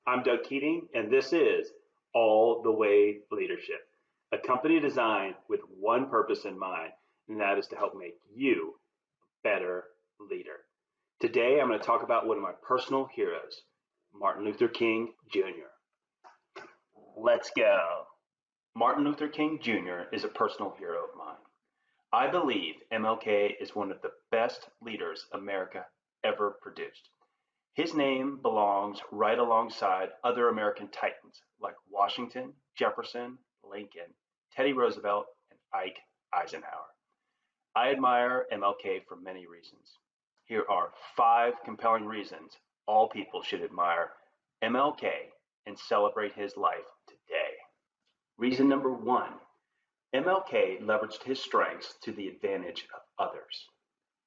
I'm Doug Keating, and this is All the Way Leadership, a company designed with one purpose in mind, and that is to help make you a better leader. Today, I'm going to talk about one of my personal heroes, Martin Luther King Jr. Let's go. Martin Luther King Jr. is a personal hero of mine. I believe MLK is one of the best leaders America ever produced. His name belongs right alongside other American titans like Washington, Jefferson, Lincoln, Teddy Roosevelt, and Ike Eisenhower. I admire MLK for many reasons. Here are 5 compelling reasons all people should admire MLK and celebrate his life today. Reason number 1, MLK leveraged his strengths to the advantage of others.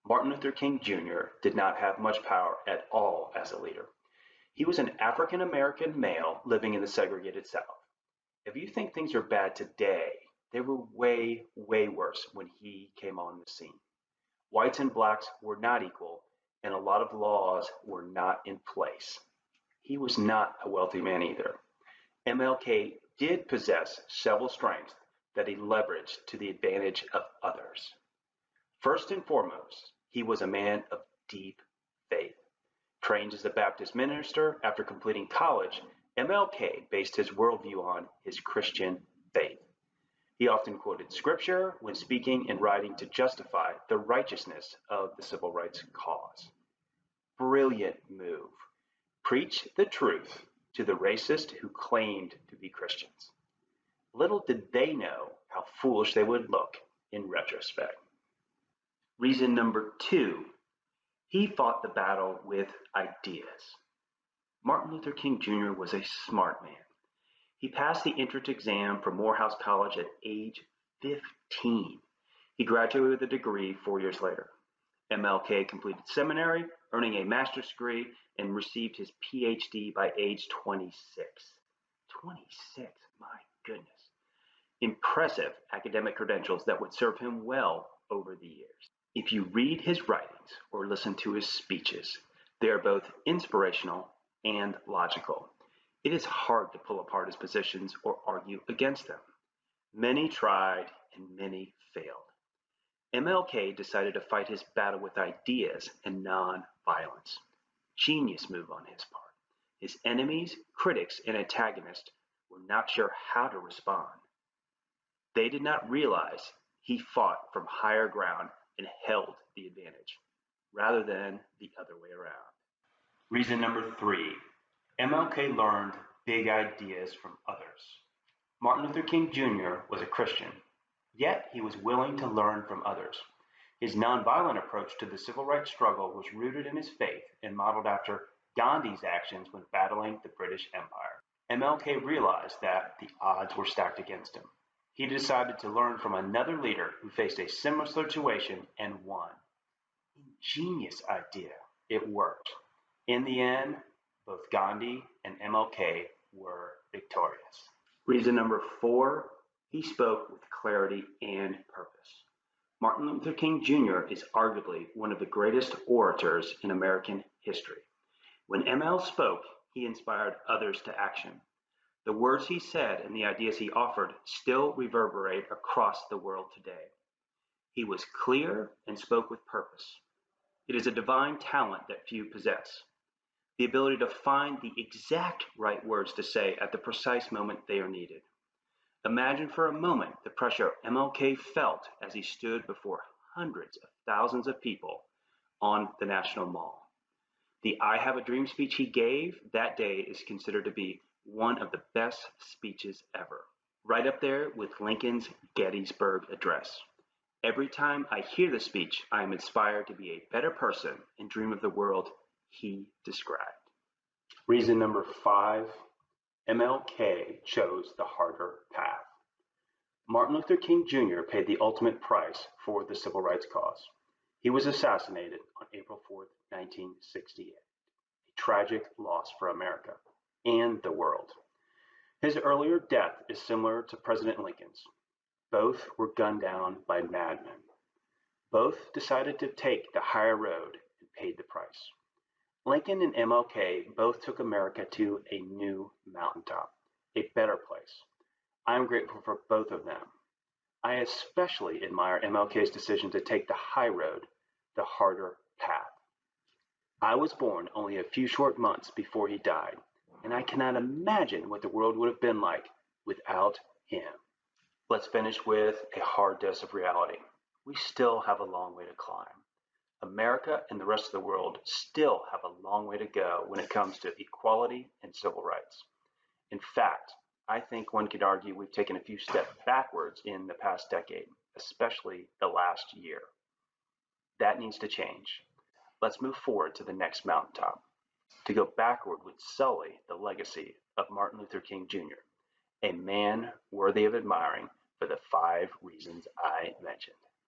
Martin Luther King Jr. did not have much power at all as a leader. He was an African American male living in the segregated South. If you think things are bad today, they were way, way worse when he came on the scene. Whites and blacks were not equal, and a lot of laws were not in place. He was not a wealthy man either. MLK did possess several strengths that he leveraged to the advantage of others. First and foremost, he was a man of deep faith. Trained as a Baptist minister after completing college, MLK based his worldview on his Christian faith. He often quoted scripture when speaking and writing to justify the righteousness of the civil rights cause. Brilliant move. Preach the truth to the racist who claimed to be Christians. Little did they know how foolish they would look in retrospect. Reason number 2, he fought the battle with ideas. Martin Luther King Jr. was a smart man. He passed the entrance exam for Morehouse College at age 15. He graduated with a degree 4 years later. MLK completed seminary, earning a master's degree, and received his PhD by age 26. 26, my goodness. Impressive academic credentials that would serve him well over the years. If you read his writings or listen to his speeches, they are both inspirational and logical. It is hard to pull apart his positions or argue against them. Many tried and many failed. MLK decided to fight his battle with ideas and non-violence. Genius move on his part. His enemies, critics, and antagonists were not sure how to respond. They did not realize he fought from higher ground and held the advantage, rather than the other way around. Reason number 3, MLK learned big ideas from others. Martin Luther King Jr. was a Christian, yet he was willing to learn from others. His nonviolent approach to the civil rights struggle was rooted in his faith and modeled after Gandhi's actions when battling the British Empire. MLK realized that the odds were stacked against him. He decided to learn from another leader who faced a similar situation and won. Ingenious idea. It worked. In the end, both Gandhi and MLK were victorious. Reason number 4, he spoke with clarity and purpose. Martin Luther King Jr. is arguably one of the greatest orators in American history. When ML spoke, he inspired others to action. The words he said and the ideas he offered still reverberate across the world today. He was clear and spoke with purpose. It is a divine talent that few possess. The ability to find the exact right words to say at the precise moment they are needed. Imagine for a moment the pressure MLK felt as he stood before hundreds of thousands of people on the National Mall. The I Have a Dream speech he gave that day is considered to be one of the best speeches ever, right up there with Lincoln's Gettysburg Address. Every time I hear the speech, I am inspired to be a better person and dream of the world he described. Reason number 5, MLK chose the harder path. Martin Luther King Jr. paid the ultimate price for the civil rights cause. He was assassinated on April 4th, 1968, a tragic loss for America and the world. His earlier death is similar to President Lincoln's. Both were gunned down by madmen. Both decided to take the higher road and paid the price. Lincoln and MLK both took America to a new mountaintop, a better place. I am grateful for both of them. I especially admire MLK's decision to take the high road, the harder path. I was born only a few short months before he died, and I cannot imagine what the world would have been like without him. Let's finish with a hard dose of reality. We still have a long way to climb. America and the rest of the world still have a long way to go when it comes to equality and civil rights. In fact, I think one could argue we've taken a few steps backwards in the past decade, especially the last year. That needs to change. Let's move forward to the next mountaintop. To go backward would sully the legacy of Martin Luther King Jr., a man worthy of admiring for the 5 reasons I mentioned.